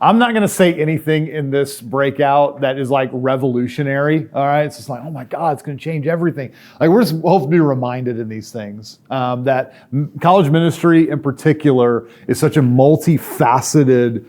I'm not going to say anything in this breakout that is like revolutionary. All right. It's just like, oh my God, it's going to change everything. Like we're just supposed to be reminded in these things that college ministry in particular is such a multifaceted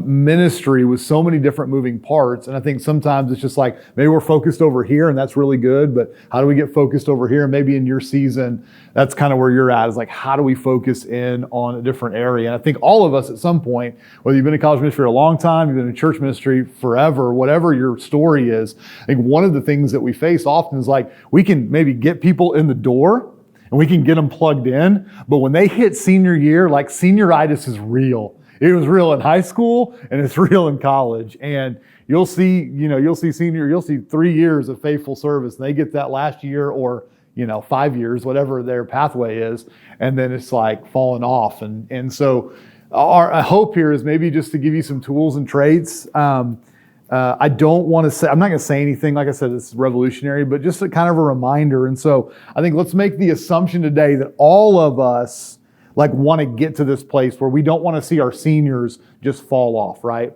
ministry with so many different moving parts. And I think sometimes it's just like, maybe we're focused over here and that's really good, but how do we get focused over here? And maybe in your season, that's kind of where you're at, is like, how do we focus in on a different area? And I think all of us at some point, whether you've been in college ministry a long time, you've been in church ministry forever, whatever your story is, I think one of the things that we face often is like, we can maybe get people in the door and we can get them plugged in, but when they hit senior year, like senioritis is real. It was real in high school and it's real in college. And you'll see 3 years of faithful service. And they get that last year or, 5 years, whatever their pathway is. And then it's like falling off. And so our hope here is maybe just to give you some tools and traits. I don't want to say, I'm not going to say anything, like I said, it's revolutionary, but just a kind of a reminder. And so I think let's make the assumption today that all of us want to get to this place where we don't want to see our seniors just fall off, right?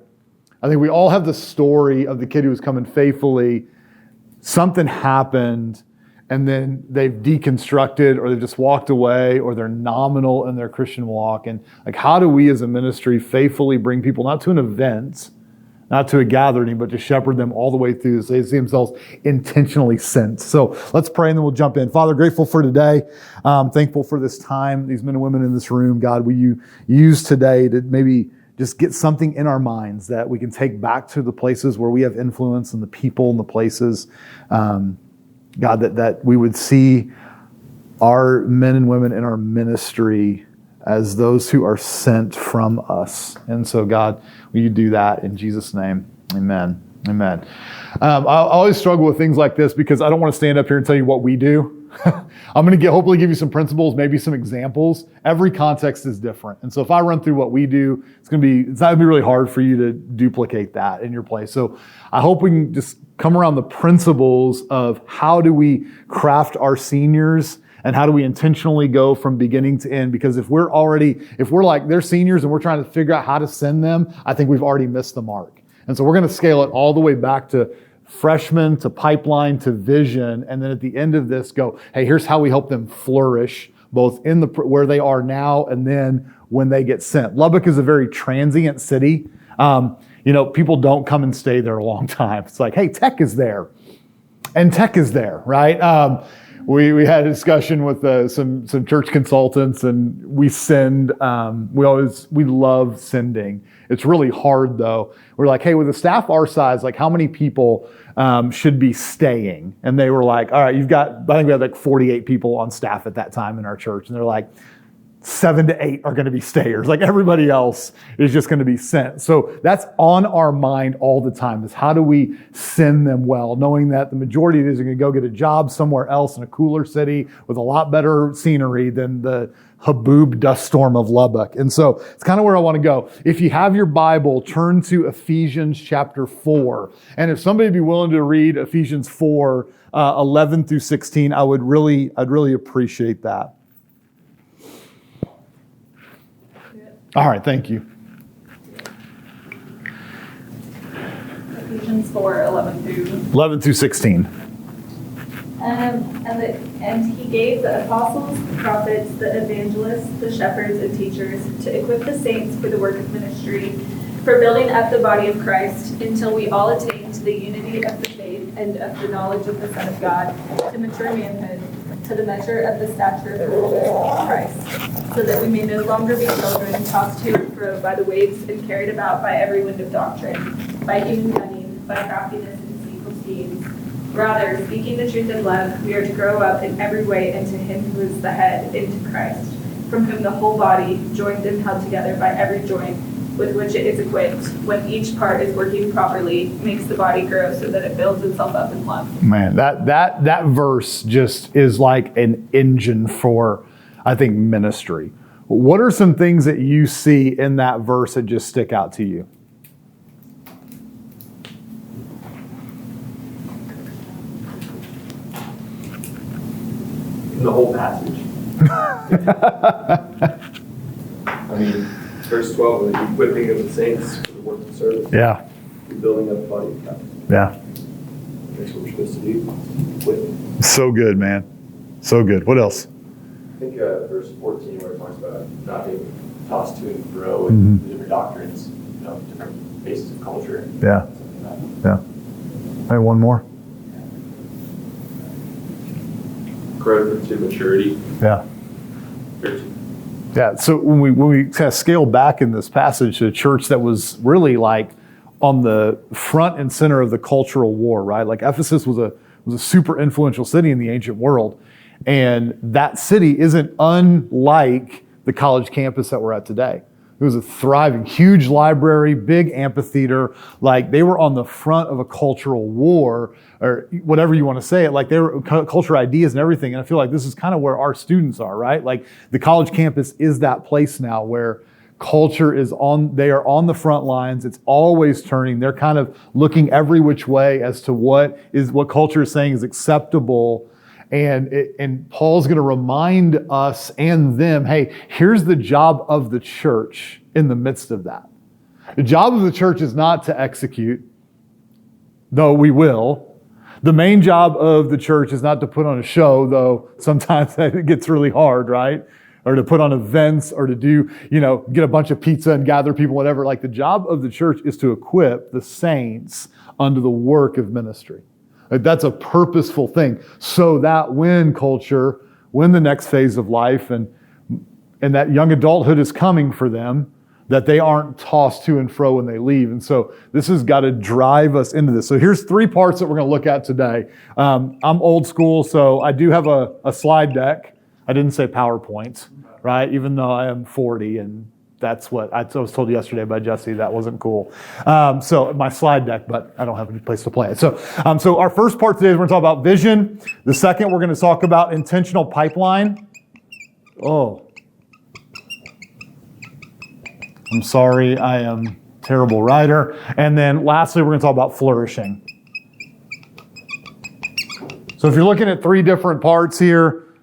I think we all have the story of the kid who was coming faithfully. Something happened and then they've deconstructed or they've just walked away or they're nominal in their Christian walk. And how do we as a ministry faithfully bring people not to an event, not to a gathering, but to shepherd them all the way through so they see themselves intentionally sent. So let's pray and then we'll jump in. Father, grateful for today. Thankful for this time, these men and women in this room. God, will you use today to maybe just get something in our minds that we can take back to the places where we have influence and the people and the places. God, that we would see our men and women in our ministry as those who are sent from us. And so, God, will you do that in Jesus' name? Amen. Amen. I always struggle with things like this because I don't want to stand up here and tell you what we do. I'm going to hopefully give you some principles, maybe some examples. Every context is different. And so if I run through what we do, it's not going to be really hard for you to duplicate that in your place. So I hope we can just come around the principles of how do we craft our seniors and how do we intentionally go from beginning to end? Because if we're like they're seniors and we're trying to figure out how to send them, I think we've already missed the mark. And so we're going to scale it all the way back to freshman, to pipeline, to vision. And then at the end of this go, hey, here's how we help them flourish both in where they are now and then when they get sent. Lubbock is a very transient city. People don't come and stay there a long time. It's like, hey, tech is there. And tech is there, right? We had a discussion with some church consultants, and we send. We love sending. It's really hard though. We're like, hey, with a staff our size, how many people should be staying? And they were like, all right, I think we had 48 people on staff at that time in our church, and they're like, 7 to 8 are going to be stayers. Everybody else is just going to be sent. So that's on our mind all the time, is how do we send them well, knowing that the majority of these are going to go get a job somewhere else in a cooler city with a lot better scenery than the haboob dust storm of Lubbock. And so it's kind of where I want to go. If you have your Bible, turn to Ephesians chapter 4. And if somebody would be willing to read Ephesians 4, 11 through 16, I'd really appreciate that. All right, thank you. Ephesians 4, 11 through 16. And he gave the apostles, the prophets, the evangelists, the shepherds, and teachers to equip the saints for the work of ministry, for building up the body of Christ, until we all attain to the unity of the faith and of the knowledge of the Son of God, to mature manhood, to the measure of the stature of the fullness of Christ, so that we may no longer be children, tossed to and fro by the waves and carried about by every wind of doctrine, by human cunning, by craftiness and deceitful schemes. Rather, speaking the truth in love, we are to grow up in every way into him who is the head, into Christ, from whom the whole body, joined and held together by every joint with which it is equipped, when each part is working properly, makes the body grow so that it builds itself up in love. Man, that verse just is like an engine for, I think, ministry. What are some things that you see in that verse that just stick out to you? In the whole passage. I mean, verse 12, the equipping of the saints for the work and service. Yeah. You're building up the body of Christ. Yeah. That's what we're supposed to do with it. So good, man. So good. What else? I think verse 14 where it talks about not being tossed to and fro with the different doctrines, different bases of culture. Yeah. Something like that. Yeah. Maybe one more. Growth to maturity. Yeah. 13. Yeah. So when we kind of scale back in this passage to a church that was really like on the front and center of the cultural war, right? Like Ephesus was a super influential city in the ancient world. And that city isn't unlike the college campus that we're at today. It was a thriving, huge library, big amphitheater. Like they were on the front of a cultural war, or whatever you want to say it. Like they were cultural ideas and everything. And I feel like this is kind of where our students are, right? Like the college campus is that place now where culture is they are on the front lines. It's always turning. They're kind of looking every which way as to what culture is saying is acceptable. And Paul's going to remind us and them, hey, here's the job of the church in the midst of that. The job of the church is not to execute, though we will. The main job of the church is not to put on a show, though sometimes it gets really hard, right? Or to put on events or to do, get a bunch of pizza and gather people, whatever. Like the job of the church is to equip the saints unto the work of ministry. Like that's a purposeful thing so that when the next phase of life and that young adulthood is coming for them, that they aren't tossed to and fro when they leave. And so this has got to drive us into this. So here's 3 parts that we're going to look at today. I'm old school, so I do have a slide deck. I didn't say PowerPoint, right? Even though I am 40 and that's what I was told yesterday by Jesse. That wasn't cool. So my slide deck, but I don't have any place to play it. So our first part today is we're going to talk about vision. The second, we're going to talk about intentional pipeline. Oh, I'm sorry. I am a terrible writer. And then lastly, we're going to talk about flourishing. So if you're looking at 3 different parts here,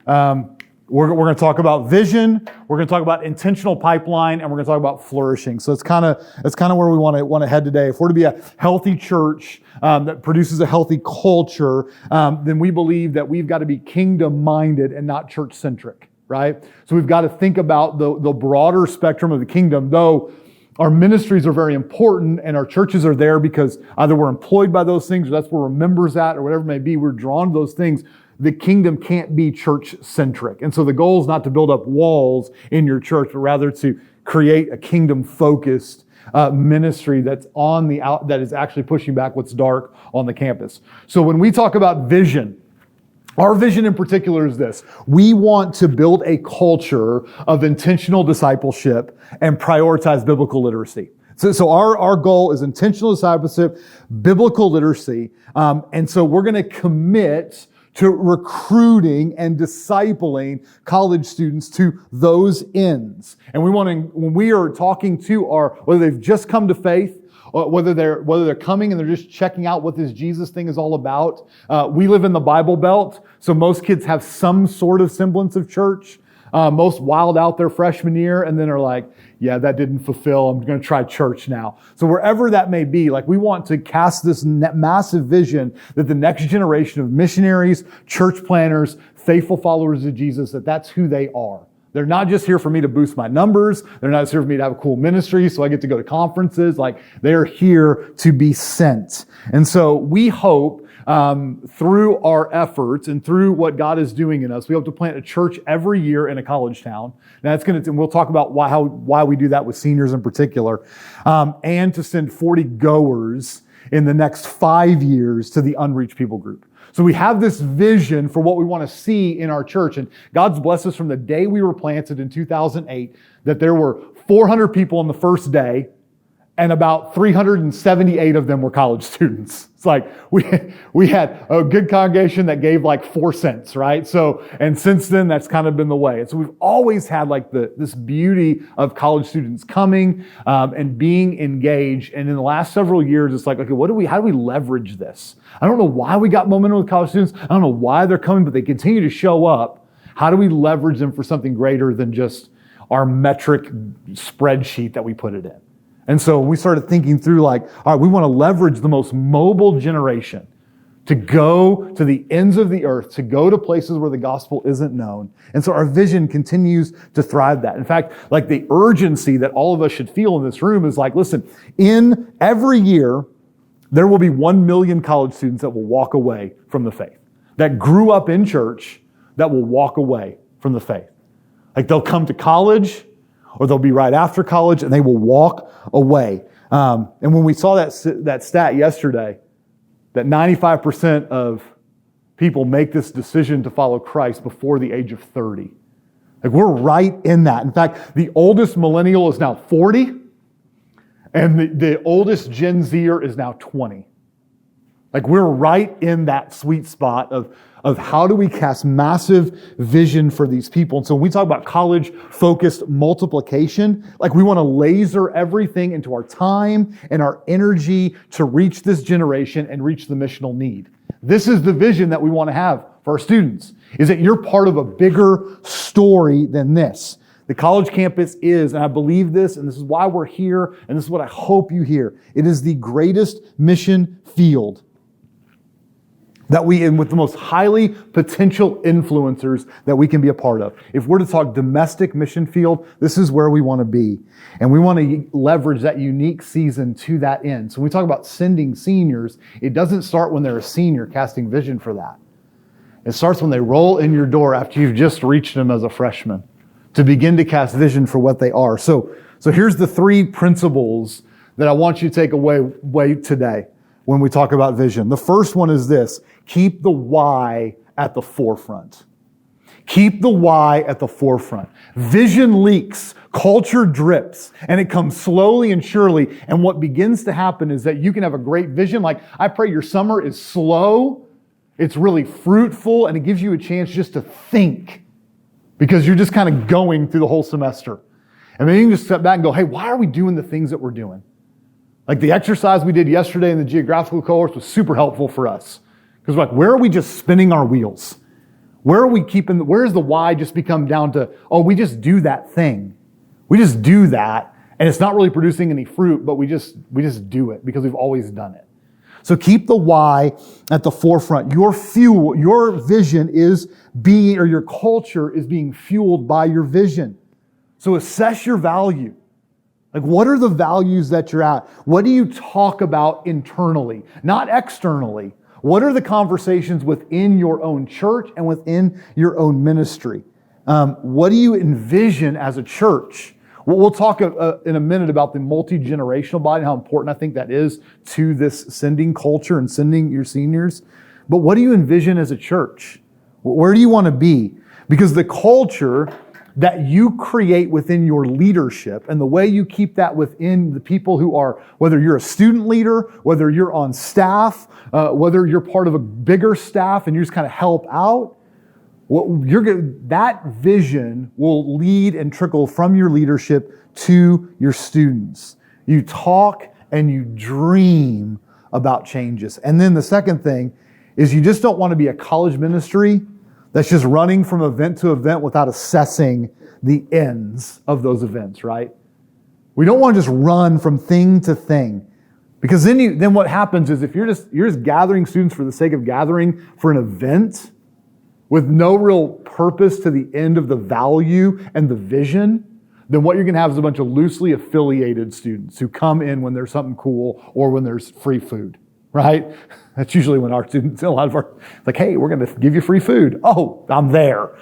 we're going to talk about vision, we're going to talk about intentional pipeline, and we're going to talk about flourishing. So it's kind of where we want to head today. If we're to be a healthy church that produces a healthy culture, then we believe that we've got to be kingdom-minded and not church-centric, right? So we've got to think about the broader spectrum of the kingdom, though our ministries are very important and our churches are there because either we're employed by those things or that's where we're members at or whatever it may be. We're drawn to those things. The kingdom can't be church-centric. And so the goal is not to build up walls in your church, but rather to create a kingdom-focused ministry that's that is actually pushing back what's dark on the campus. So when we talk about vision, our vision in particular is this. We want to build a culture of intentional discipleship and prioritize biblical literacy. So our goal is intentional discipleship, biblical literacy, and so we're going to commit to recruiting and discipling college students to those ends. And when we are talking to whether they've just come to faith, or whether they're coming and they're just checking out what this Jesus thing is all about. We live in the Bible Belt, so most kids have some sort of semblance of church. Most wild out their freshman year and then are like, yeah, that didn't fulfill. I'm going to try church now. So wherever that may be, like we want to cast this massive vision that the next generation of missionaries, church planners, faithful followers of Jesus, that's who they are. They're not just here for me to boost my numbers. They're not just here for me to have a cool ministry so I get to go to conferences. Like they're here to be sent. And so we hope through our efforts and through what God is doing in us, we hope to plant a church every year in a college town. Now and we'll talk about why we do that with seniors in particular, and to send 40 goers in the next 5 years to the unreached people group. So we have this vision for what we want to see in our church. And God's blessed us from the day we were planted in 2008 that there were 400 people on the first day and about 378 of them were college students. It's like we had a good congregation that gave like 4 cents, right? So, and since then, that's kind of been the way. And so we've always had like this beauty of college students coming and being engaged. And in the last several years, it's like, okay, how do we leverage this? I don't know why we got momentum with college students. I don't know why they're coming, but they continue to show up. How do we leverage them for something greater than just our metric spreadsheet that we put it in? And so we started thinking through like, all right, we want to leverage the most mobile generation to go to the ends of the earth, to go to places where the gospel isn't known. And so our vision continues to thrive that. In fact, like the urgency that all of us should feel in this room is like, listen, in every year, there will be 1 million college students that will walk away from the faith, that grew up in church, that will walk away from the faith. Like they'll come to college, or they'll be right after college, and they will walk away. And when we saw that stat yesterday, that 95% of people make this decision to follow Christ before the age of 30. Like we're right in that. In fact, the oldest millennial is now 40, and the oldest Gen Zer is now 20. Like we're right in that sweet spot of how do we cast massive vision for these people. And so when we talk about college-focused multiplication, like we want to laser everything into our time and our energy to reach this generation and reach the missional need. This is the vision that we want to have for our students, is that you're part of a bigger story than this. The college campus is, and I believe this, and this is why we're here, and this is what I hope you hear, it is the greatest mission field that we, and with the most highly potential influencers that we can be a part of. If we're to talk domestic mission field, this is where we want to be. And we want to leverage that unique season to that end. So when we talk about sending seniors, it doesn't start when they're a senior casting vision for that. It starts when they roll in your door after you've just reached them as a freshman to begin to cast vision for what they are. So here's the 3 principles that I want you to take away today when we talk about vision. The first one is this: keep the why at the forefront. Keep the why at the forefront. Vision leaks, culture drips, and it comes slowly and surely. And what begins to happen is that you can have a great vision. Like, I pray your summer is slow, it's really fruitful, and it gives you a chance just to think, because you're just kind of going through the whole semester. And then you can just step back and go, hey, why are we doing the things that we're doing? Like the exercise we did yesterday in the geographical course was super helpful for us. Because like, where are we just spinning our wheels? Where is the why just become down to, oh, we just do that thing. We just do that, and it's not really producing any fruit, but we just do it because we've always done it. So keep the why at the forefront. Your fuel, your vision is being, or your culture is being fueled by your vision. So assess your value. Like, what are the values that you're at? What do you talk about internally, not externally? What are the conversations within your own church and within your own ministry? What do you envision as a church? We'll talk in a minute about the multi-generational body and how important I think that is to this sending culture and sending your seniors. But what do you envision as a church? Where do you want to be? Because the culture that you create within your leadership and the way you keep that within the people who are, whether you're a student leader, whether you're on staff, whether you're part of a bigger staff and you just kind of help out, that vision will lead and trickle from your leadership to your students. You talk and you dream about changes. And then the second thing is you just don't want to be a college ministry that's just running from event to event without assessing the ends of those events, right? We don't want to just run from thing to thing. Because then what happens is if you're just gathering students for the sake of gathering for an event with no real purpose to the end of the value and the vision, then what you're going to have is a bunch of loosely affiliated students who come in when there's something cool or when there's free food, right? That's usually when our students, a lot of our, like, hey, we're going to give you free food. Oh, I'm there.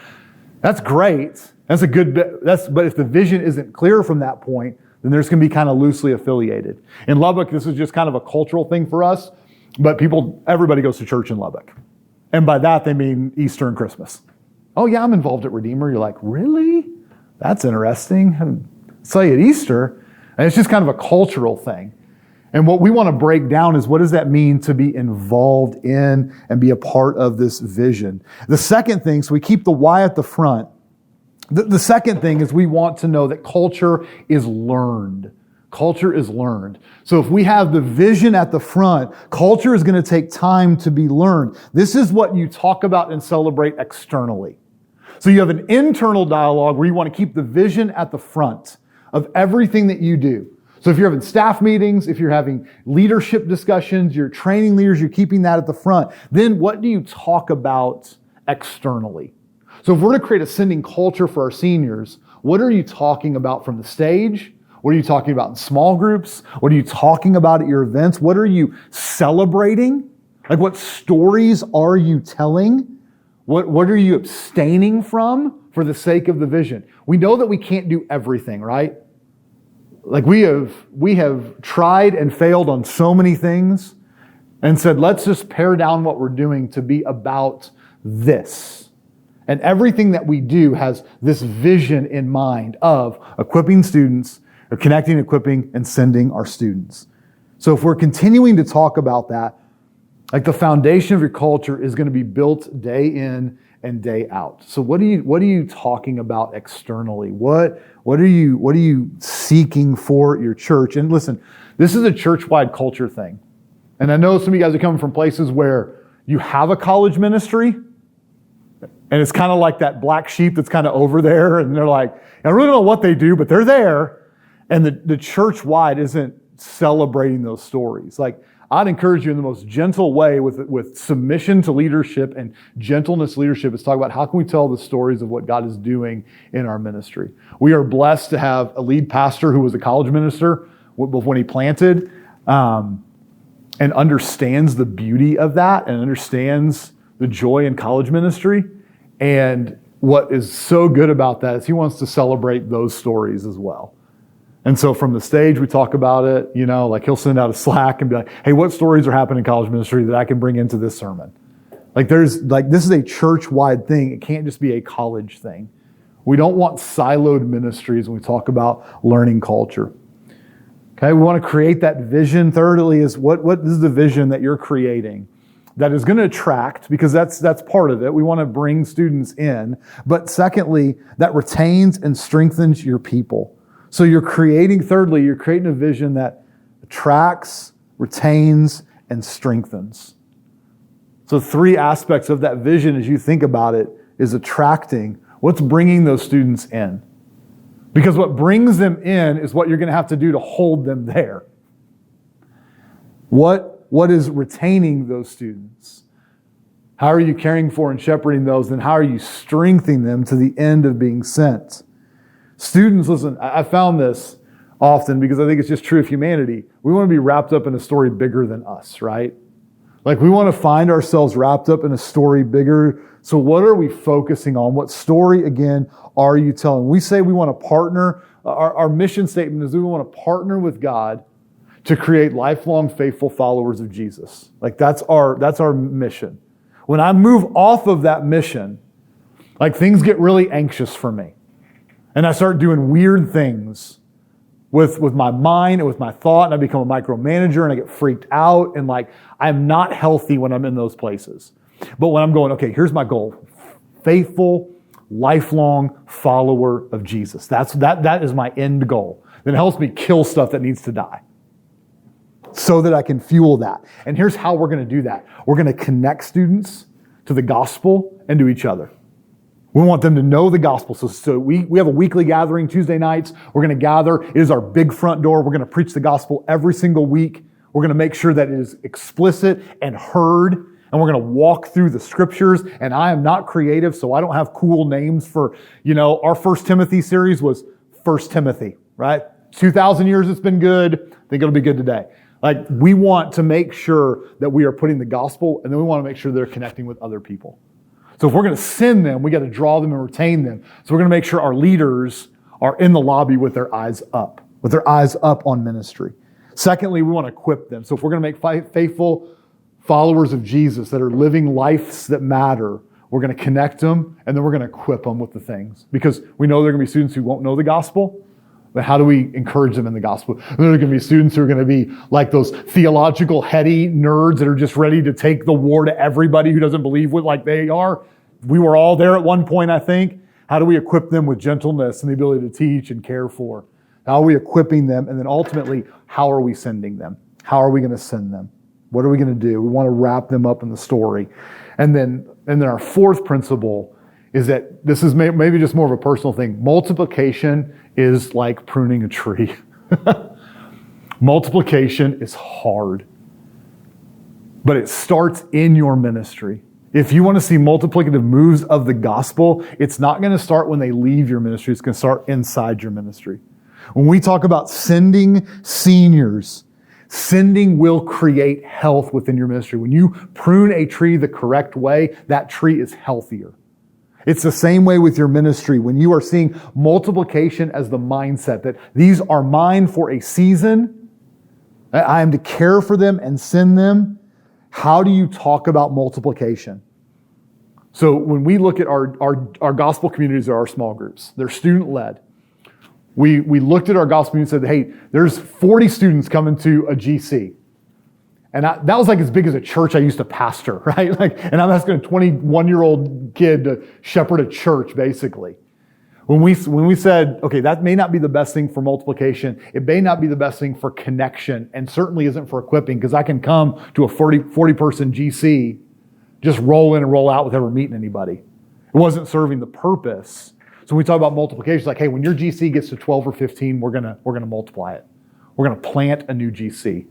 That's great. That's a good bit. But if the vision isn't clear from that point, then there's going to be kind of loosely affiliated. In Lubbock, this is just kind of a cultural thing for us, but everybody goes to church in Lubbock. And by that, they mean Easter and Christmas. Oh yeah, I'm involved at Redeemer. You're like, really? That's interesting. I saw you at Easter. And it's just kind of a cultural thing. And what we want to break down is, what does that mean to be involved in and be a part of this vision? The second thing, so we keep the why at the front. The second thing is we want to know that culture is learned. Culture is learned. So if we have the vision at the front, culture is going to take time to be learned. This is what you talk about and celebrate externally. So you have an internal dialogue where you want to keep the vision at the front of everything that you do. So if you're having staff meetings, if you're having leadership discussions, you're training leaders, you're keeping that at the front, then what do you talk about externally? So if we're to create a sending culture for our seniors, what are you talking about from the stage? What are you talking about in small groups? What are you talking about at your events? What are you celebrating? Like, what stories are you telling? What are you abstaining from for the sake of the vision? We know that we can't do everything, right? Like, we have tried and failed on so many things and said, let's just pare down what we're doing to be about this. And everything that we do has this vision in mind of equipping students, or connecting, equipping, and sending our students. So if we're continuing to talk about that, like, the foundation of your culture is going to be built day in and day out. So what are you talking about externally? What are you seeking for your church? And listen, this is a church-wide culture thing. And I know some of you guys are coming from places where you have a college ministry, and it's kind of like that black sheep that's kind of over there, and they're like, I really don't know what they do, but they're there. And the church-wide isn't celebrating those stories. Like, I'd encourage you in the most gentle way with submission to leadership and gentleness to leadership is talk about how can we tell the stories of what God is doing in our ministry. We are blessed to have a lead pastor who was a college minister when he planted and understands the beauty of that and understands the joy in college ministry. And what is so good about that is he wants to celebrate those stories as well. And so from the stage, we talk about it, like he'll send out a Slack and be like, hey, what stories are happening in college ministry that I can bring into this sermon? This is a church-wide thing. It can't just be a college thing. We don't want siloed ministries when we talk about learning culture. Okay, we want to create that vision. Thirdly is what is the vision that you're creating that is going to attract, because that's part of it. We want to bring students in. But secondly, that retains and strengthens your people. So thirdly, you're creating a vision that attracts, retains, and strengthens. So 3 aspects of that vision as you think about it is attracting. What's bringing those students in? Because what brings them in is what you're going to have to do to hold them there. What is retaining those students? How are you caring for and shepherding those? And how are you strengthening them to the end of being sent? Students, listen, I found this often because I think it's just true of humanity. We want to be wrapped up in a story bigger than us, right? Like, we want to find ourselves wrapped up in a story bigger. So what are we focusing on? What story, again, are you telling? We say we want to partner. Our mission statement is we want to partner with God to create lifelong faithful followers of Jesus. Like, that's our mission. When I move off of that mission, like, things get really anxious for me. And I start doing weird things with my mind and with my thought, and I become a micromanager, and I get freaked out, and I'm not healthy when I'm in those places. But when I'm going, okay, here's my goal: faithful, lifelong follower of Jesus. That is my end goal. Then it helps me kill stuff that needs to die, so that I can fuel that. And here's how we're going to do that: we're going to connect students to the gospel and to each other. We want them to know the gospel. So we have a weekly gathering Tuesday nights. We're going to gather. It is our big front door. We're going to preach the gospel every single week. We're going to make sure that it is explicit and heard. And we're going to walk through the scriptures. And I am not creative, so I don't have cool names for, our 1 Timothy series was 1 Timothy, right? 2,000 years it's been good. I think it'll be good today. Like, we want to make sure that we are putting the gospel, and then we want to make sure they're connecting with other people. So if we're going to send them, we got to draw them and retain them. So we're going to make sure our leaders are in the lobby with their eyes up on ministry. Secondly, we want to equip them. So if we're going to make faithful followers of Jesus that are living lives that matter, we're going to connect them, and then we're going to equip them with the things. Because we know there are going to be students who won't know the gospel, but how do we encourage them in the gospel? And there are going to be students who are going to be like those theological heady nerds that are just ready to take the war to everybody who doesn't believe like they are. We were all there at one point, I think. How do we equip them with gentleness and the ability to teach and care for? How are we equipping them? And then ultimately, how are we sending them? How are we going to send them? What are we going to do? We want to wrap them up in the story. And then our 4th principle is that this is maybe just more of a personal thing. Multiplication is like pruning a tree. Multiplication is hard, but it starts in your ministry. If you want to see multiplicative moves of the gospel, it's not going to start when they leave your ministry. It's going to start inside your ministry. When we talk about sending seniors, sending will create health within your ministry. When you prune a tree the correct way, that tree is healthier. It's the same way with your ministry. When you are seeing multiplication as the mindset that these are mine for a season, I am to care for them and send them. How do you talk about multiplication? So when we look at our gospel communities or our small groups, they're student-led. We looked at our gospel community and said, hey, there's 40 students coming to a GC. And that was like as big as a church I used to pastor, right? And I'm asking a 21-year-old kid to shepherd a church, basically. When we said, okay, that may not be the best thing for multiplication, it may not be the best thing for connection, and certainly isn't for equipping, because I can come to a 40-person GC, just roll in and roll out without ever meeting anybody. It wasn't serving the purpose. So when we talk about multiplication, it's like, hey, when your GC gets to 12 or 15, we're gonna multiply it. We're gonna plant a new GC.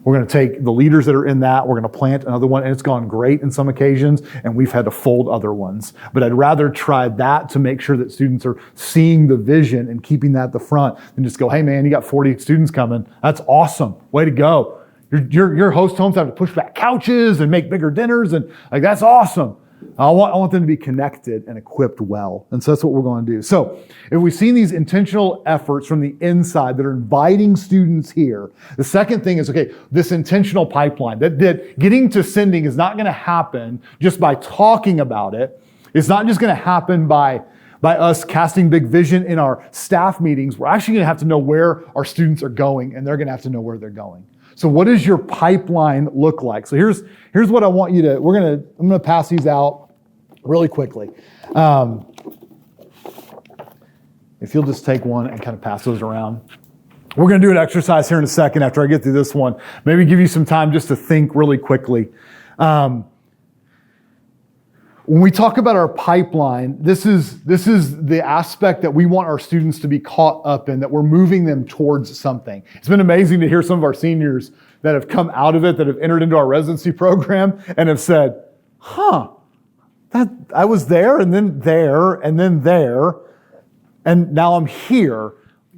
We're going to take the leaders that are in that, we're going to plant another one, and it's gone great in some occasions, and we've had to fold other ones. But I'd rather try that to make sure that students are seeing the vision and keeping that at the front than just go, hey man, you got 40 students coming. That's awesome. Way to go. Your host homes have to push back couches and make bigger dinners, and like that's awesome. I want them to be connected and equipped well. And so that's what we're going to do. So if we've seen these intentional efforts from the inside that are inviting students here, the second thing is, okay, this intentional pipeline, that getting to sending is not going to happen just by talking about it. It's not just going to happen by us casting big vision in our staff meetings. We're actually going to have to know where our students are going, and they're going to have to know where they're going. So what does your pipeline look like? So here's what I want you to, I'm going to pass these out really quickly. If you'll just take one and kind of pass those around. We're going to do an exercise here in a second after I get through this one. Maybe give you some time just to think really quickly. When we talk about our pipeline, this is the aspect that we want our students to be caught up in, that we're moving them towards something. It's been amazing to hear some of our seniors that have come out of it, that have entered into our residency program and have said, that I was there and then there and then there, and now I'm here.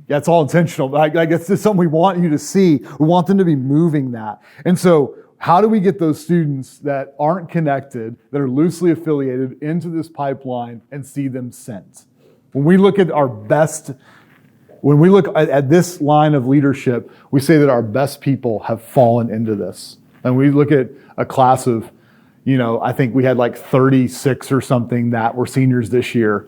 That's all intentional. I guess it's something we want you to see. We want them to be moving that. And so how do we get those students that aren't connected, that are loosely affiliated, into this pipeline and see them sent? When we look at this line of leadership, we say that our best people have fallen into this. And we look at a class of, I think we had like 36 or something that were seniors this year,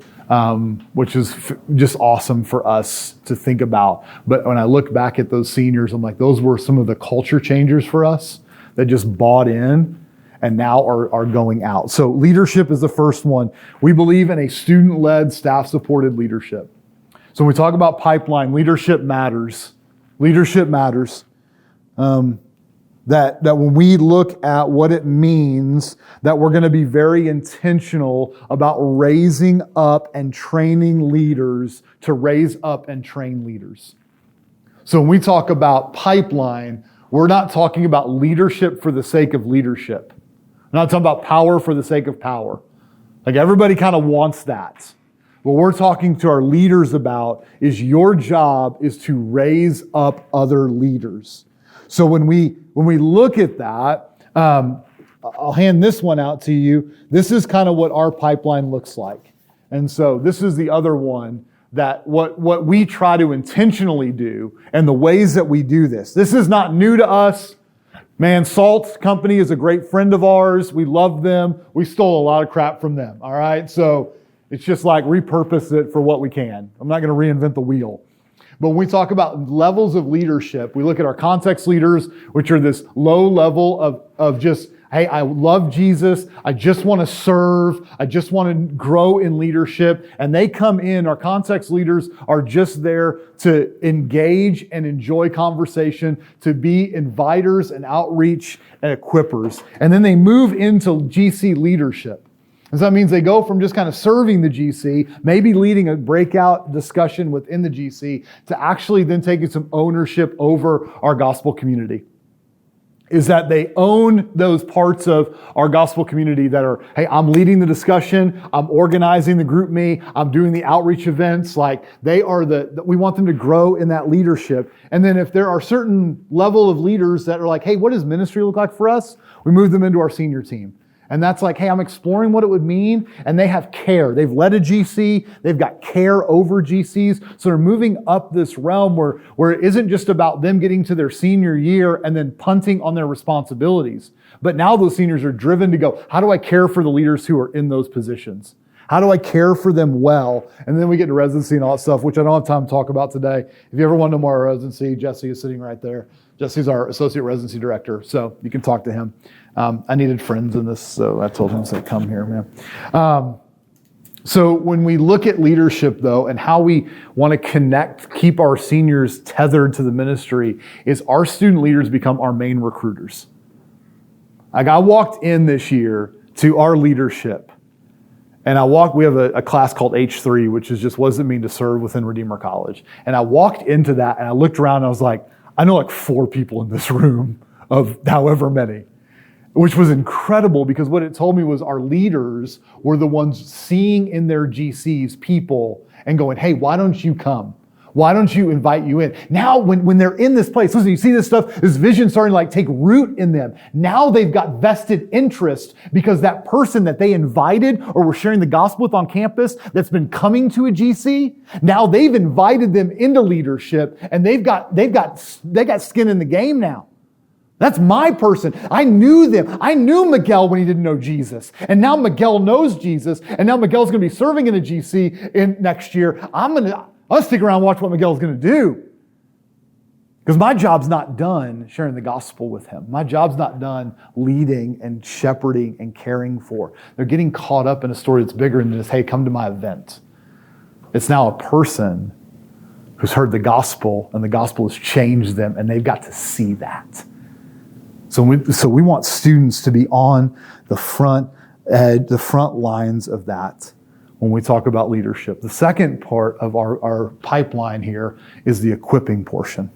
which is just awesome for us to think about. But when I look back at those seniors, I'm like, those were some of the culture changers for us that just bought in and now are going out. So leadership is the first one. We believe in a student-led, staff-supported leadership. So when we talk about pipeline, leadership matters. Leadership matters. That when we look at what it means, that we're going to be very intentional about raising up and training leaders to raise up and train leaders. So when we talk about pipeline, we're not talking about leadership for the sake of leadership. We're not talking about power for the sake of power. Like everybody kind of wants that. What we're talking to our leaders about is your job is to raise up other leaders. So when we look at that, I'll hand this one out to you. This is kind of what our pipeline looks like. And so this is the other one, that what we try to intentionally do and the ways that we do this. This is not new to us. Man, Salt Company is a great friend of ours. We love them. We stole a lot of crap from them, all right? So it's just like repurpose it for what we can. I'm not going to reinvent the wheel. But when we talk about levels of leadership, we look at our context leaders, which are this low level of just, hey, I love Jesus. I just want to serve. I just want to grow in leadership. And they come in, our context leaders are just there to engage and enjoy conversation, to be inviters and outreach and equippers. And then they move into GC leadership. And so that means they go from just kind of serving the GC, maybe leading a breakout discussion within the GC, to actually then taking some ownership over our gospel community. Is that they own those parts of our gospel community that are, hey, I'm leading the discussion, I'm organizing the group me, I'm doing the outreach events. Like we want them to grow in that leadership. And then if there are certain level of leaders that are like, hey, what does ministry look like for us? We move them into our senior team. And that's like, hey, I'm exploring what it would mean. And they have care. They've led a GC. They've got care over GCs. So they're moving up this realm where it isn't just about them getting to their senior year and then punting on their responsibilities. But now those seniors are driven to go, how do I care for the leaders who are in those positions? How do I care for them well? And then we get to residency and all that stuff, which I don't have time to talk about today. If you ever want to know more about residency, Jesse is sitting right there. Jesse's our associate residency director, so you can talk to him. I needed friends in this, so I told him to say, come here, man. So when we look at leadership, though, and how we want to keep our seniors tethered to the ministry, is our student leaders become our main recruiters. Like I walked in this year to our leadership, and we have a class called H3, which is just what does it mean to serve within Redeemer College. And I walked into that, and I looked around, and I was like, I know like 4 people in this room of however many, which was incredible because what it told me was our leaders were the ones seeing in their GCs people and going, hey, why don't you come? Why don't you invite you in? Now, when they're in this place, listen, you see this stuff, this vision starting to like take root in them. Now they've got vested interest because that person that they invited or were sharing the gospel with on campus that's been coming to a GC, now they've invited them into leadership and they've got skin in the game now. That's my person. I knew them. I knew Miguel when he didn't know Jesus. And now Miguel knows Jesus. And now Miguel's going to be serving in a GC next year. I'll stick around and watch what Miguel's going to do. Because my job's not done sharing the gospel with him. My job's not done leading and shepherding and caring for. They're getting caught up in a story that's bigger than this, hey, come to my event. It's now a person who's heard the gospel and the gospel has changed them and they've got to see that. So we want students to be on the front edge, the front lines of that when we talk about leadership. The second part of our pipeline here is the equipping portion.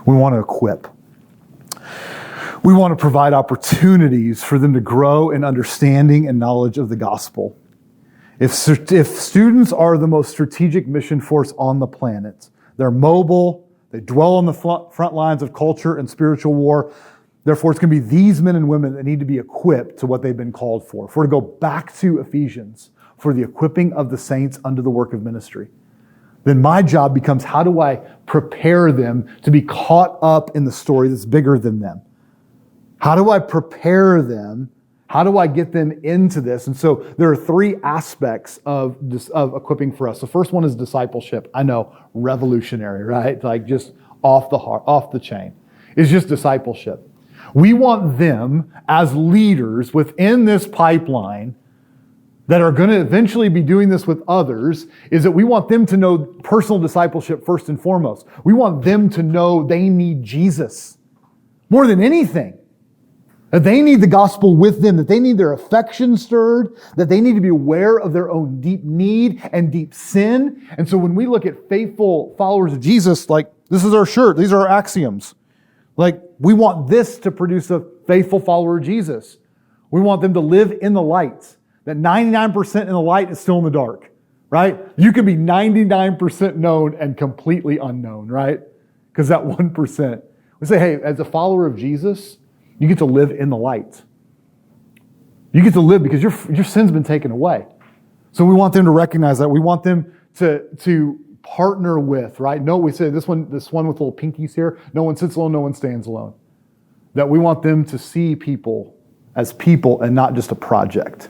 We want to equip. We want to provide opportunities for them to grow in understanding and knowledge of the gospel. If students are the most strategic mission force on the planet, they're mobile, they dwell on the front lines of culture and spiritual war. Therefore, it's going to be these men and women that need to be equipped to what they've been called for. If we're to go back to Ephesians for the equipping of the saints unto the work of ministry, then my job becomes how do I prepare them to be caught up in the story that's bigger than them? How do I prepare them? How do I get them into this? And so there are 3 aspects of equipping for us. The first one is discipleship. I know, revolutionary, right? Like just off the chain. It's just discipleship. We want them as leaders within this pipeline that are going to eventually be doing this with others, is that we want them to know personal discipleship first and foremost. We want them to know they need Jesus more than anything. That they need the gospel with them, that they need their affection stirred, that they need to be aware of their own deep need and deep sin. And so when we look at faithful followers of Jesus, like this is our shirt, these are our axioms. Like we want this to produce a faithful follower of Jesus. We want them to live in the light. That 99% in the light is still in the dark, right? You can be 99% known and completely unknown, right? Because that 1%. We say, hey, as a follower of Jesus, you get to live in the light. You get to live because your sin's been taken away. So we want them to recognize that. We want them to partner with, right? No, we say this one with little pinkies here. No one sits alone, no one stands alone. That we want them to see people as people and not just a project.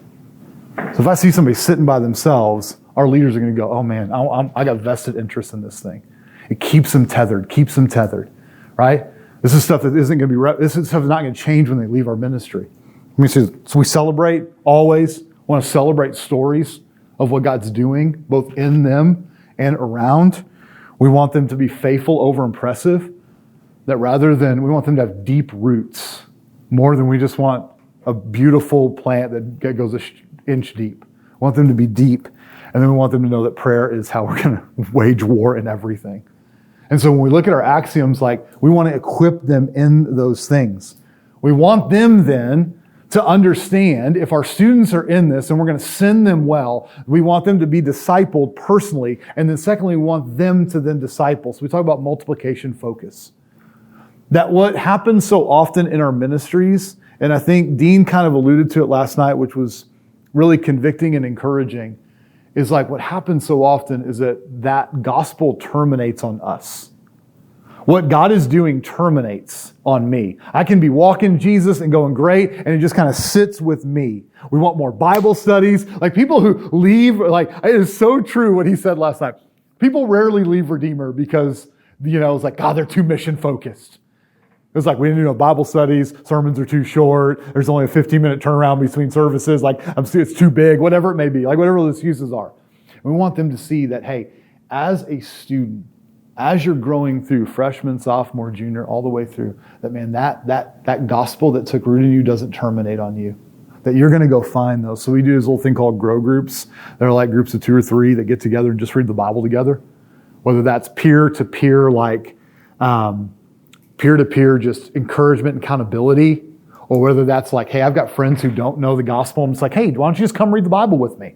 So if I see somebody sitting by themselves, our leaders are going to go, oh man, I got vested interest in this thing. It keeps them tethered, right? This is stuff that isn't going to be, this is stuff that's not going to change when they leave our ministry. So we celebrate always, want to celebrate stories of what God's doing, both in them and around. We want them to be faithful over impressive, that rather than, we want them to have deep roots, more than we just want a beautiful plant that goes inch deep. We want them to be deep. And then we want them to know that prayer is how we're going to wage war in everything. And so when we look at our axioms, like, we want to equip them in those things. We want them then to understand if our students are in this and we're going to send them well, we want them to be discipled personally. And then secondly, we want them to then disciple. So we talk about multiplication focus. That what happens so often in our ministries, and I think Dean kind of alluded to it last night, which was really convicting and encouraging, is like what happens so often is that gospel terminates on us. What God is doing terminates on me. I can be walking Jesus and going great, and it just kind of sits with me. We want more Bible studies. Like, people who leave, like, it is so true what he said last night. People rarely leave Redeemer because, it's like, God, they're too mission focused. It's like, we didn't do no Bible studies, sermons are too short, there's only a 15-minute turnaround between services, like, it's too big, whatever it may be, like, whatever the excuses are. And we want them to see that, hey, as a student, as you're growing through freshman, sophomore, junior, all the way through, that, man, that gospel that took root in you doesn't terminate on you. That you're going to go find those. So we do this little thing called grow groups. They're like groups of 2 or 3 that get together and just read the Bible together. Whether that's peer-to-peer, like peer-to-peer just encouragement and accountability, or whether that's like, hey, I've got friends who don't know the gospel, and it's like, hey, why don't you just come read the Bible with me?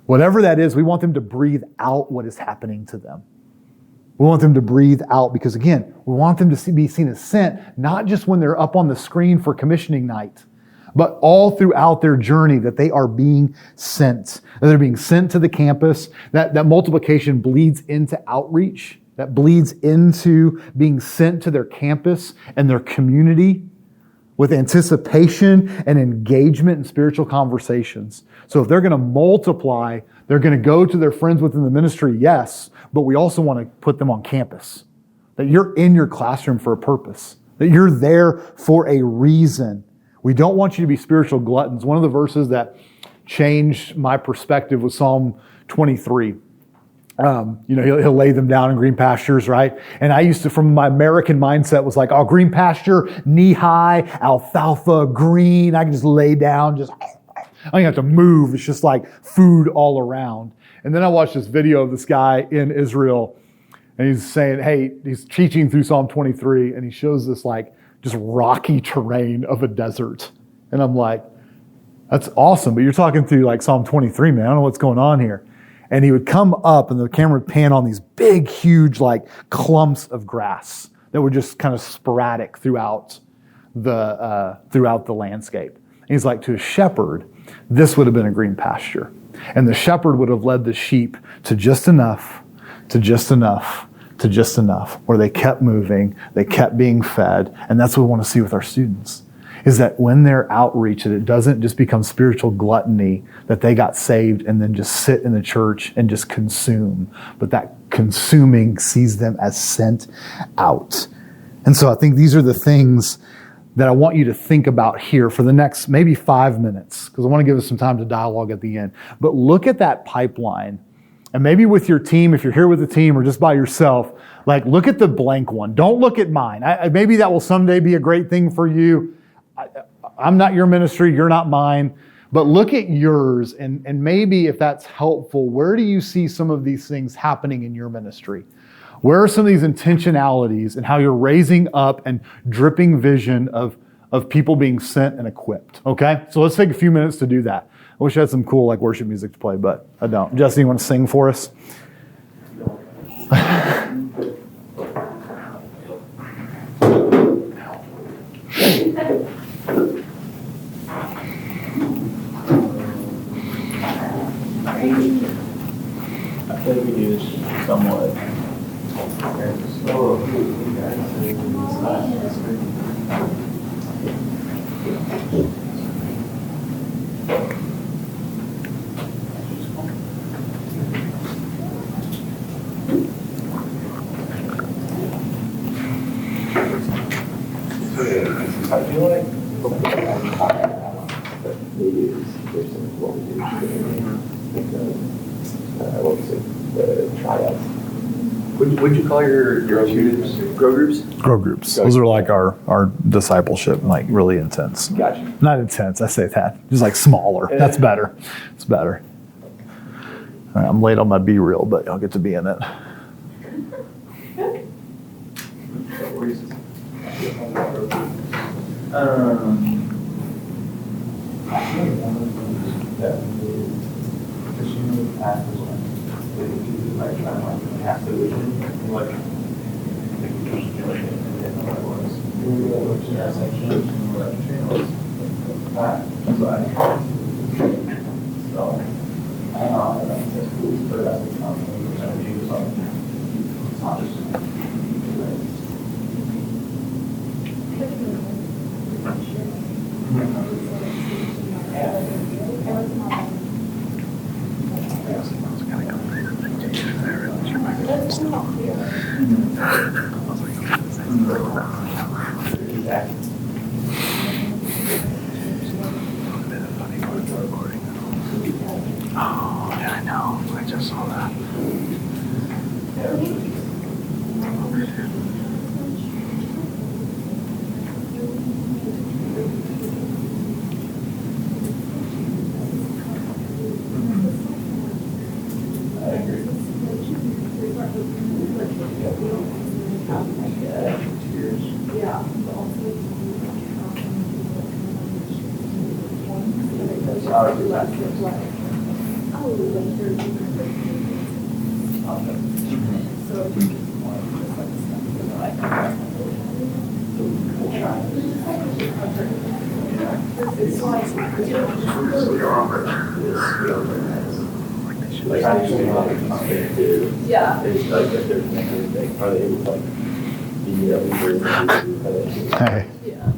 Whatever that is, we want them to breathe out what is happening to them. We want them to breathe out because, again, we want them to be seen as sent, not just when they're up on the screen for commissioning night, but all throughout their journey, that they are being sent. That they're being sent to the campus. That multiplication bleeds into outreach. That bleeds into being sent to their campus and their community with anticipation and engagement in spiritual conversations. So if they're going to multiply, they're going to go to their friends within the ministry, yes, but we also want to put them on campus. That you're in your classroom for a purpose. That you're there for a reason. We don't want you to be spiritual gluttons. One of the verses that changed my perspective was Psalm 23. He'll lay them down in green pastures, right? And I used to, from my American mindset, was like, oh, green pasture, knee high, alfalfa, green. I can just lay down, I don't have to move. It's just like food all around. And then I watched this video of this guy in Israel, and he's saying, hey, he's teaching through Psalm 23, and he shows this like just rocky terrain of a desert. And I'm like, that's awesome, but you're talking through like Psalm 23, man. I don't know what's going on here. And he would come up and the camera would pan on these big, huge, like clumps of grass that were just kind of sporadic throughout the landscape. And he's like, to a shepherd, this would have been a green pasture. And the shepherd would have led the sheep to just enough, where they kept moving, they kept being fed. And that's what we want to see with our students. Is that when they're outreach, that it doesn't just become spiritual gluttony, that they got saved and then just sit in the church and just consume, but that consuming sees them as sent out. And so I think these are the things that I want you to think about here for the next maybe 5 minutes, because I want to give us some time to dialogue at the end. But look at that pipeline, and maybe with your team, if you're here with the team or just by yourself, like look at the blank one. Don't look at mine. Maybe that will someday be a great thing for you. I'm not your ministry, you're not mine, but look at yours, and maybe if that's helpful, where do you see some of these things happening in your ministry? Where are some of these intentionalities and how you're raising up and dripping vision of people being sent and equipped? Okay, so let's take a few minutes to do that. I wish I had some cool like worship music to play, but I don't. Jesse, you want to sing for us? I think we do this somewhat. I feel like maybe there's some what we do, like I won't say the tryouts. What'd you call your students? Grow groups? Grow groups. Those are like our discipleship, like really intense. Gotcha. Not intense, I say that. Just like smaller. That's better. It's better. All right, I'm late on my B reel, but I'll get to be in it. I think one of the things that we did, because you know, pastors like trying to like half the vision, and like just doing it, and then what it was. We were looking at sections and we're like channels. So I don't know, I think that's cool, but that's the company, which I mean, it's like, it's not just. Oh, yeah, I know. I just saw that. Like, I actually know something too. Yeah. It's like, if they're thinking, like, are they able to, like, be leaders and Hey. Yeah.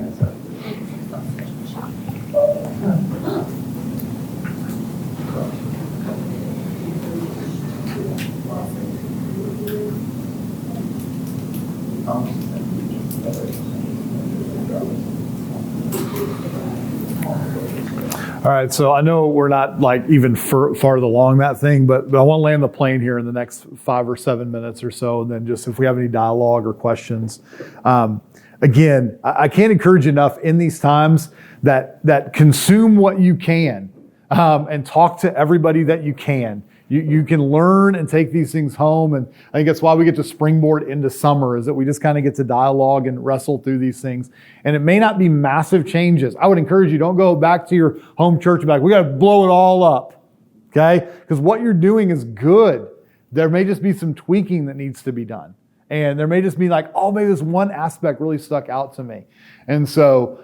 All right, so I know we're not like even farther along that thing, but I want to land the plane here in the next 5 or 7 minutes or so, and then just if we have any dialogue or questions. Again, I can't encourage enough in these times that consume what you can and talk to everybody that you can. You can learn and take these things home, and I think that's why we get to springboard into summer, is that we just kind of get to dialogue and wrestle through these things. And it may not be massive changes. I would encourage you, don't go back to your home church and be like, we got to blow it all up, okay? Because what you're doing is good. There may just be some tweaking that needs to be done. And there may just be like, oh, maybe this one aspect really stuck out to me. And so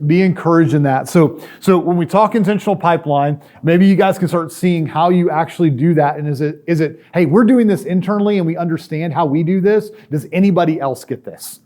be encouraged in that. So when we talk intentional pipeline, maybe you guys can start seeing how you actually do that. And is it, hey, we're doing this internally and we understand how we do this. Does anybody else get this?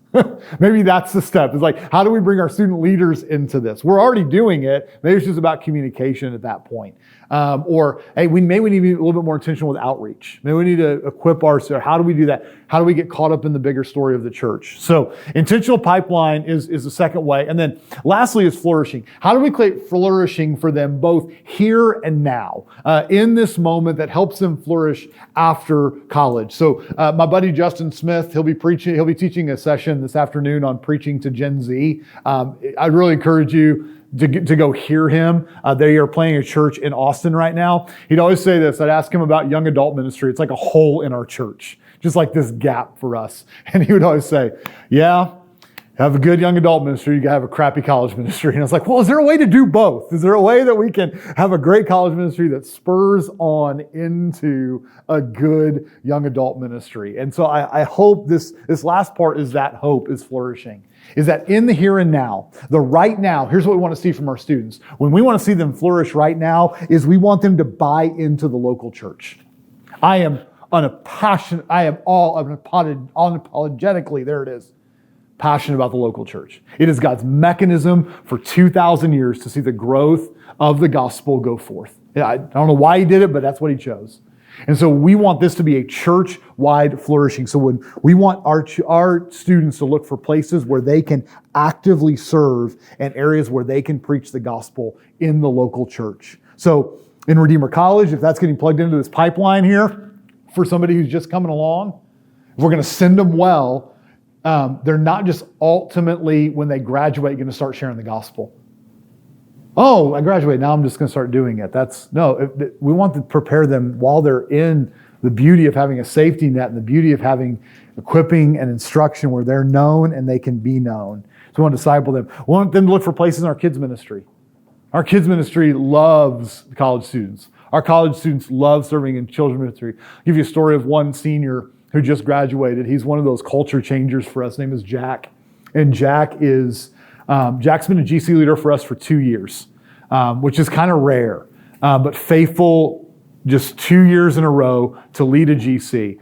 Maybe that's the step. It's like, how do we bring our student leaders into this? We're already doing it. Maybe it's just about communication at that point. Or, hey, we need to be a little bit more intentional with outreach. Maybe we need to equip our, how do we do that? How do we get caught up in the bigger story of the church? So intentional pipeline is the second way. And then lastly is flourishing. How do we create flourishing for them both here and now, in this moment that helps them flourish after college? So my buddy Justin Smith, he'll be teaching a session this afternoon on preaching to Gen Z. I'd really encourage you to go hear him. They are planning a church in Austin right now. He'd always say this. I'd ask him about young adult ministry. It's like a hole in our church, just like this gap for us. And he would always say, yeah, have a good young adult ministry, you can have a crappy college ministry. And I was like, well, is there a way to do both? Is there a way that we can have a great college ministry that spurs on into a good young adult ministry? And so I hope this last part is that hope is flourishing. Is that in the here and now, the right now, here's what we want to see from our students. When we want to see them flourish right now, is we want them to buy into the local church. I am unapologetically, there it is, passionate about the local church. It is God's mechanism for 2,000 years to see the growth of the gospel go forth. I don't know why he did it, but that's what he chose. And so we want this to be a church-wide flourishing. So when we want our students to look for places where they can actively serve and areas where they can preach the gospel in the local church. So in Redeemer College, if that's getting plugged into this pipeline here for somebody who's just coming along, if we're going to send them well, they're not just ultimately, when they graduate, going to start sharing the gospel. Oh, I graduated, now I'm just going to start doing it. We want to prepare them while they're in the beauty of having a safety net and the beauty of having equipping and instruction where they're known and they can be known. So we want to disciple them. We want them to look for places in our kids' ministry. Our kids' ministry loves college students. Our college students love serving in children's ministry. I'll give you a story of one senior who just graduated. He's one of those culture changers for us. His name is Jack. And Jack's been a GC leader for us for 2 years, which is kind of rare, but faithful just 2 years in a row to lead a GC.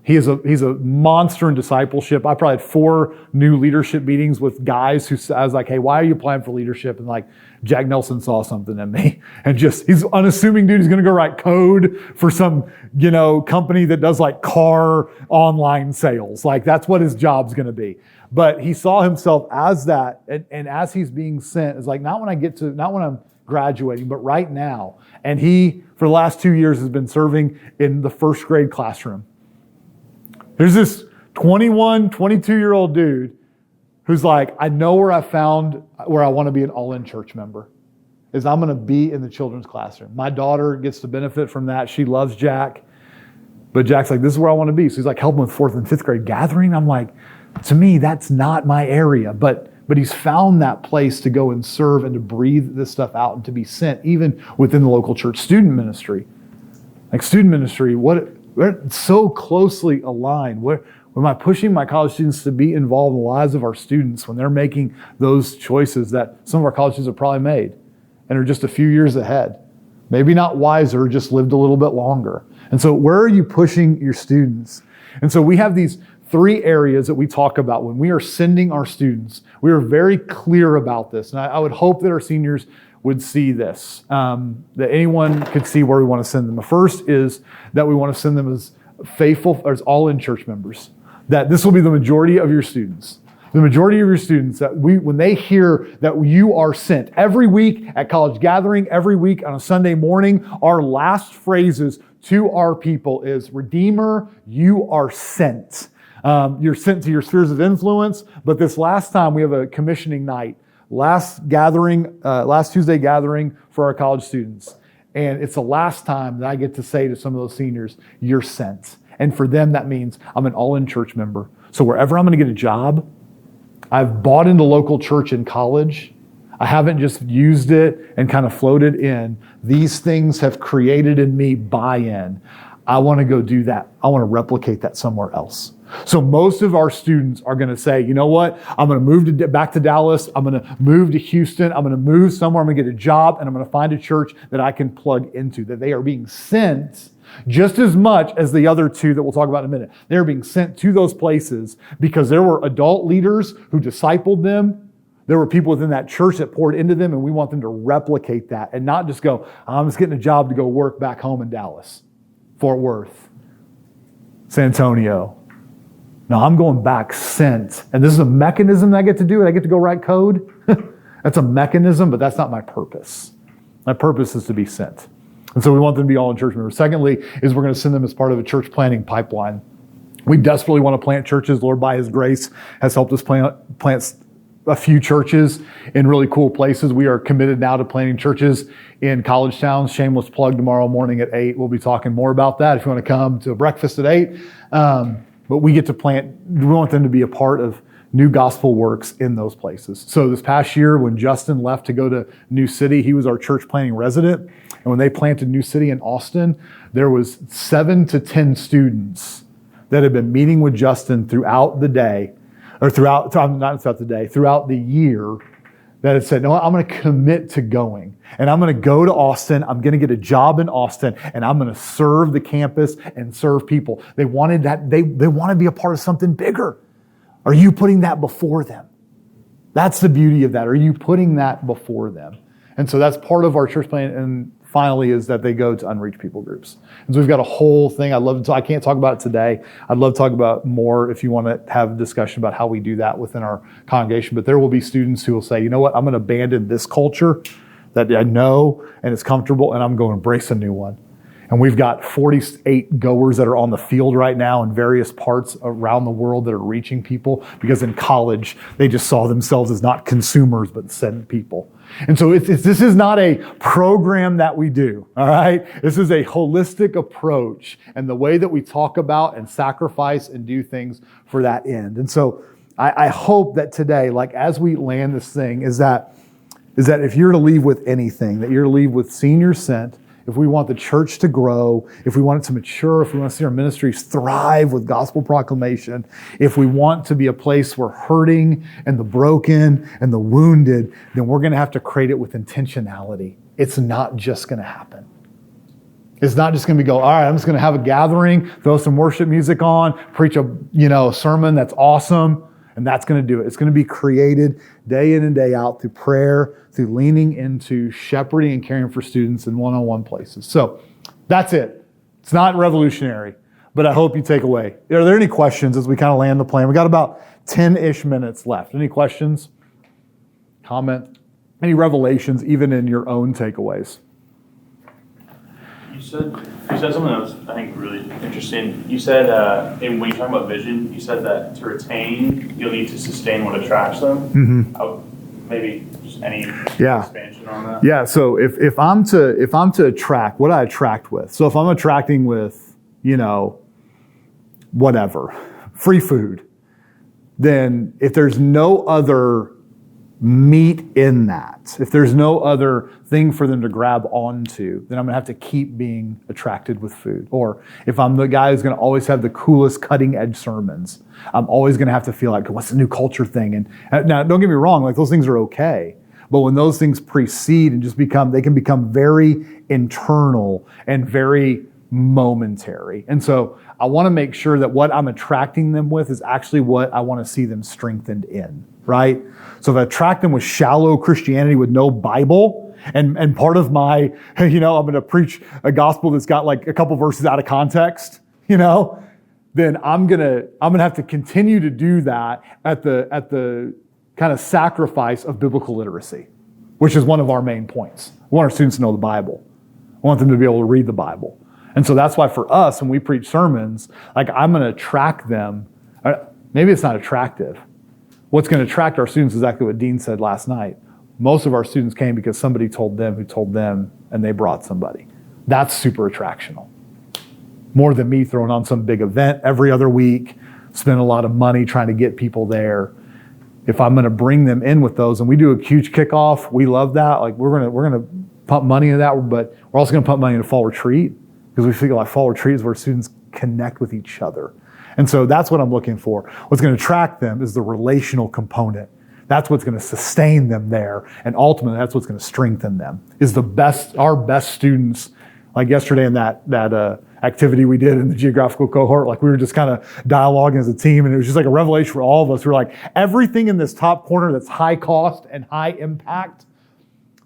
He's a monster in discipleship. I probably had 4 new leadership meetings with guys who I was like, hey, why are you applying for leadership? And like, Jack Nelson saw something in me. And he's unassuming dude. He's going to go write code for some, company that does like car online sales. Like that's what his job's going to be. But he saw himself as that. And as he's being sent, it's like, not when I'm graduating, but right now. And he, for the last 2 years, has been serving in the first grade classroom. There's this 21, 22-year-old dude who's like, I know where I want to be an all-in church member, is I'm going to be in the children's classroom. My daughter gets to benefit from that. She loves Jack. But Jack's like, this is where I want to be. So he's like helping with 4th and 5th grade gathering. I'm like, to me, that's not my area. But he's found that place to go and serve and to breathe this stuff out and to be sent, even within the local church student ministry. Like student ministry, we're so closely aligned. Where am I pushing my college students to be involved in the lives of our students when they're making those choices that some of our college students have probably made and are just a few years ahead? Maybe not wiser, just lived a little bit longer. And so where are you pushing your students? And so we have these 3 areas that we talk about when we are sending our students. We are very clear about this. And I would hope that our seniors would see this, that anyone could see where we want to send them. The first is that we want to send them as faithful, as all-in church members. That this will be the majority of your students. The majority of your students, that when they hear that you are sent, every week at college gathering, every week on a Sunday morning, our last phrases to our people is, Redeemer, you are sent. You're sent to your spheres of influence, but this last time we have a commissioning night, last Tuesday gathering for our college students. And it's the last time that I get to say to some of those seniors, you're sent. And for them, that means I'm an all-in church member. So wherever I'm going to get a job, I've bought into local church in college. I haven't just used it and kind of floated in. These things have created in me buy-in. I want to go do that. I want to replicate that somewhere else. So most of our students are going to say, you know what? I'm going to move back to Dallas. I'm going to move to Houston. I'm going to move somewhere. I'm going to get a job and I'm going to find a church that I can plug into, that they are being sent just as much as the other 2 that we'll talk about in a minute. They're being sent to those places because there were adult leaders who discipled them. There were people within that church that poured into them, and we want them to replicate that and not just go, I'm just getting a job to go work back home in Dallas, Fort Worth, San Antonio. No, I'm going back sent. And this is a mechanism that I get to do, and I get to go write code. That's a mechanism, but that's not my purpose. My purpose is to be sent. And so we want them to be all in church members. Secondly, is we're going to send them as part of a church planting pipeline. We desperately want to plant churches. Lord, by His grace, has helped us plant a few churches in really cool places. We are committed now to planting churches in college towns. Shameless plug, tomorrow morning at 8. We'll be talking more about that if you want to come to a breakfast at 8. But we get to plant, we want them to be a part of new gospel works in those places. So this past year, when Justin left to go to New City, he was our church planting resident. And when they planted New City in Austin, there was 7 to 10 students that had been meeting with Justin throughout the day, or throughout the year, that had said, no, I'm going to commit to going. And I'm going to go to Austin. I'm going to get a job in Austin. And I'm going to serve the campus and serve people. They wanted that. They want to be a part of something bigger. Are you putting that before them? That's the beauty of that. Are you putting that before them? And so that's part of our church plan. And finally is that they go to unreached people groups. And so we've got a whole thing. I can't talk about it today. I'd love to talk about more if you want to have a discussion about how we do that within our congregation. But there will be students who will say, you know what, I'm going to abandon this culture that I know and it's comfortable, and I'm going to embrace a new one. And we've got 48 goers that are on the field right now in various parts around the world that are reaching people, because in college, they just saw themselves as not consumers, but send people. And so this is not a program that we do, all right? This is a holistic approach and the way that we talk about and sacrifice and do things for that end. And so I hope that today, like as we land this thing, is that if you're to leave with anything, that you're to leave with senior sent, if we want the church to grow, if we want it to mature, if we want to see our ministries thrive with gospel proclamation, if we want to be a place where hurting and the broken and the wounded, then we're going to have to create it with intentionality. It's not just going to happen. It's not just going to be all right, I'm just going to have a gathering, throw some worship music on, preach a sermon that's awesome, and that's going to do it. It's going to be created day in and day out through prayer, through leaning into shepherding and caring for students in one-on-one places. So that's it. It's not revolutionary, but I hope you take away. Are there any questions as we kind of land the plane? We got about 10-ish minutes left. Any questions? Comment? Any revelations, even in your own takeaways? You said something that was, I think, really interesting. You said, when you're talking about vision, you said that to retain, you'll need to sustain what attracts them. Mm-hmm. Maybe just any expansion on that. Yeah. So if I'm to attract, what I attract with. So if I'm attracting with, whatever, free food, then if there's no other meat in that, if there's no other thing for them to grab onto, then I'm going to have to keep being attracted with food. Or if I'm the guy who's going to always have the coolest cutting edge sermons, I'm always going to have to feel like, what's the new culture thing? And now, don't get me wrong, like those things are okay. But when those things precede and they can become very internal and very momentary. And so I want to make sure that what I'm attracting them with is actually what I want to see them strengthened in, right? So if I attract them with shallow Christianity with no Bible, and part of my, I'm going to preach a gospel that's got like a couple verses out of context, then I'm going to have to continue to do that at the kind of sacrifice of biblical literacy, which is one of our main points. We want our students to know the Bible. We want them to be able to read the Bible. And so that's why for us, when we preach sermons, like I'm going to attract them. Maybe it's not attractive. What's going to attract our students is exactly what Dean said last night. Most of our students came because somebody told them who told them, and they brought somebody. That's super attractional. More than me throwing on some big event every other week, spend a lot of money trying to get people there. If I'm going to bring them in with those, and we do a huge kickoff, we love that. Like we're going to pump money into that, but we're also going to pump money into fall retreat, because we feel like fall retreat is where students connect with each other. And so that's what I'm looking for. What's going to attract them is the relational component. That's what's going to sustain them there. And ultimately, that's what's going to strengthen them. Is our best students, like yesterday in that activity we did in the geographical cohort, like we were just kind of dialoguing as a team, and it was just like a revelation for all of us. We were like, everything in this top corner that's high cost and high impact,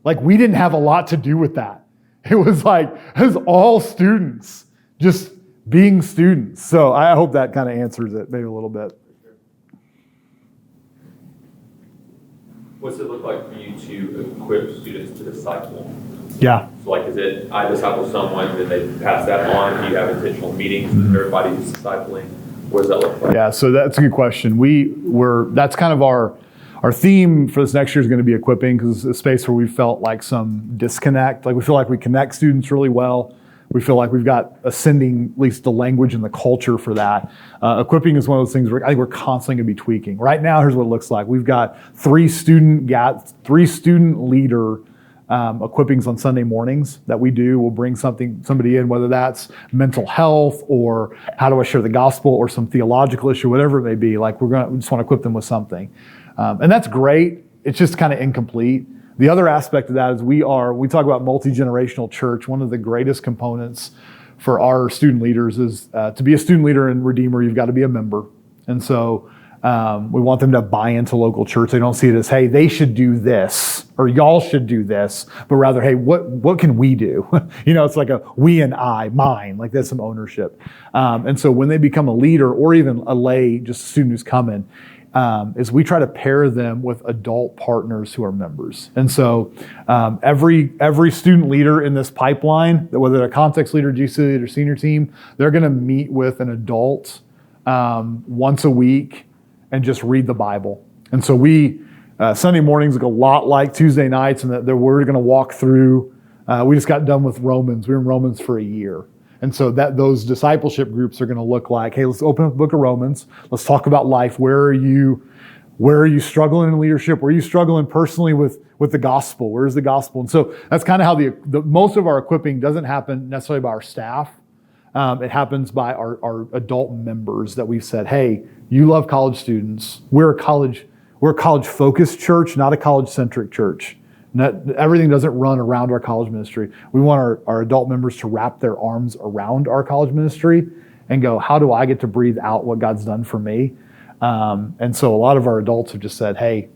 like we didn't have a lot to do with that. It was all students, just being students. So I hope that kind of answers it maybe a little bit. What's it look like for you to equip students to disciple? Yeah. So is it, I disciple someone, then they pass that on? Do you have intentional meetings with everybody who's discipling? What does that look like? Yeah, so that's a good question. That's kind of our theme for this next year is going to be equipping, because it's a space where we felt like some disconnect. Like we feel like we connect students really well. We feel like we've got ascending, at least the language and the culture for that. Equipping is one of those things where I think we're constantly going to be tweaking. Right now, here's what it looks like. We've got three student leader equippings on Sunday mornings that we do. We'll bring somebody in, whether that's mental health or how do I share the gospel or some theological issue, whatever it may be. Like we just want to equip them with something. And that's great. It's just kind of incomplete. The other aspect of that is we talk about multi-generational church. One of the greatest components for our student leaders is to be a student leader in Redeemer, you've got to be a member. And so we want them to buy into local church. They don't see it as, hey, they should do this or y'all should do this, but rather, hey, what can we do? It's like a we and I, mine, like there's some ownership. And so when they become a leader or even a lay, just a student who's coming, is we try to pair them with adult partners who are members. And so every student leader in this pipeline, whether they're a context leader, GC leader, senior team, they're going to meet with an adult once a week and just read the Bible. And so Sunday mornings look a lot like Tuesday nights, and that we're going to walk through. We just got done with Romans. We were in Romans for a year. And so those discipleship groups are going to look like, hey, let's open up the book of Romans. Let's talk about life. Where are you struggling in leadership? Where are you struggling personally with the gospel? Where's the gospel? And so that's kind of how the most of our equipping doesn't happen necessarily by our staff. It happens by our adult members that we've said, hey, you love college students. We're a college-focused church, not a college-centric church. Everything doesn't run around our college ministry. We want our adult members to wrap their arms around our college ministry and go, how do I get to breathe out what God's done for me? And so a lot of our adults have just said, hey,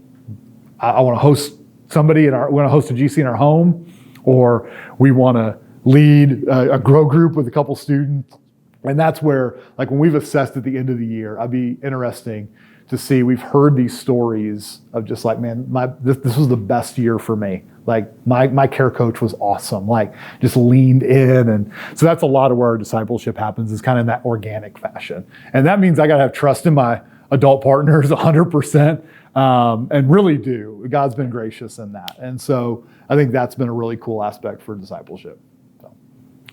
I want to host somebody we want to host a GC in our home, or we want to lead a grow group with a couple students. And that's where, like, when we've assessed at the end of the year, I'd be interesting to see, we've heard these stories of just like, man, this was the best year for me. Like my care coach was awesome, like just leaned in. And so that's a lot of where our discipleship happens, is kind of in that organic fashion. And that means I got to have trust in my adult partners 100%, and really do. God's been gracious in that. And so I think that's been a really cool aspect for discipleship.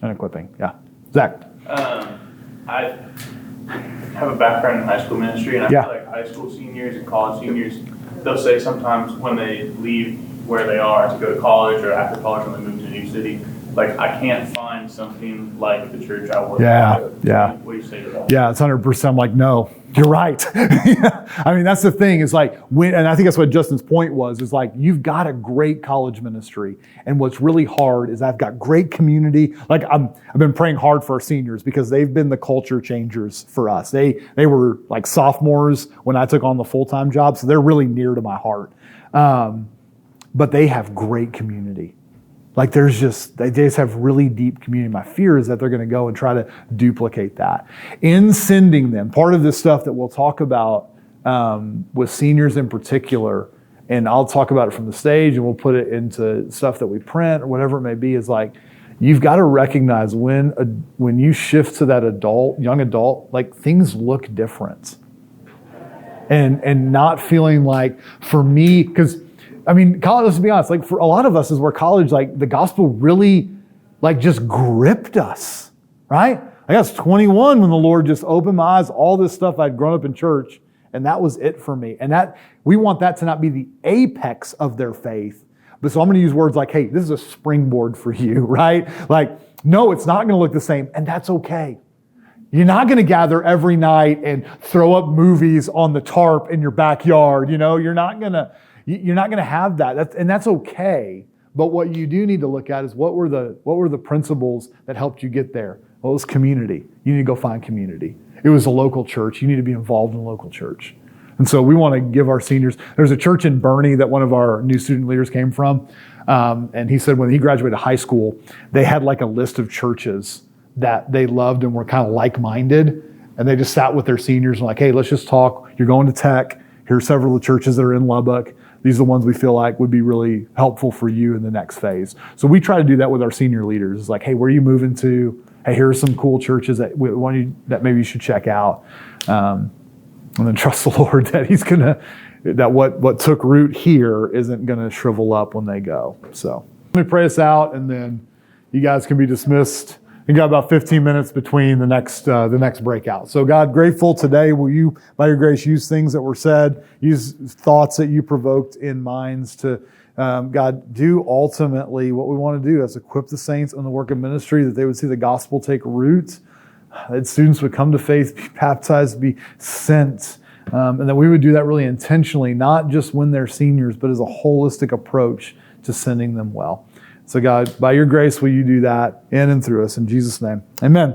And equipping. Yeah. Zach. I have a background in high school ministry, and I feel like high school seniors and college seniors, they'll say sometimes when they leave where they are to go to college, or after college when they move to a new city, like, I can't find something like the church I work at. Yeah. What do you say to that? Yeah, it's 100%. I'm like, no, you're right. I mean, that's the thing, is like, and I think that's what Justin's point was, is like, you've got a great college ministry. And what's really hard is I've got great community. Like, I've been praying hard for our seniors, because they've been the culture changers for us. They were like sophomores when I took on the full-time job, so they're really near to my heart. But they have great community. Like, they just have really deep community. My fear is that they're going to go and try to duplicate that. In sending them, part of this stuff that we'll talk about with seniors in particular, and I'll talk about it from the stage, and we'll put it into stuff that we print or whatever it may be, is like, you've got to recognize when you shift to that young adult, like, things look different. And not feeling like, for me, because I mean, college, let's be honest, like, for a lot of us is where college, like, the gospel really, like, just gripped us, right? I was 21 when the Lord just opened my eyes, all this stuff I'd grown up in church, and that was it for me. And that, we want that to not be the apex of their faith. But so I'm going to use words like, hey, this is a springboard for you, right? Like, no, it's not going to look the same, and that's okay. You're not going to gather every night and throw up movies on the tarp in your backyard. You're not going to have that. That's okay. But what you do need to look at is what were the principles that helped you get there? Well, it was community. You need to go find community. It was a local church. You need to be involved in a local church. And so we want to give our seniors, there's a church in Bernie that one of our new student leaders came from. And he said when he graduated high school, they had like a list of churches that they loved and were kind of like-minded. And they just sat with their seniors and like, hey, let's just talk. You're going to tech. Here are several of the churches that are in Lubbock. These are the ones we feel like would be really helpful for you in the next phase. So we try to do that with our senior leaders. It's like, hey, where are you moving to? Hey, here are some cool churches that maybe you should check out. And then trust the Lord that that what took root here isn't going to shrivel up when they go. So let me pray us out, and then you guys can be dismissed. We got about 15 minutes between the next breakout. So God, grateful today. Will you, by your grace, use things that were said, use thoughts that you provoked in minds to, God, do ultimately what we want to do is equip the saints in the work of ministry, that they would see the gospel take root, that students would come to faith, be baptized, be sent, and that we would do that really intentionally, not just when they're seniors, but as a holistic approach to sending them well. So God, by your grace, will you do that in and through us? In Jesus' name, amen.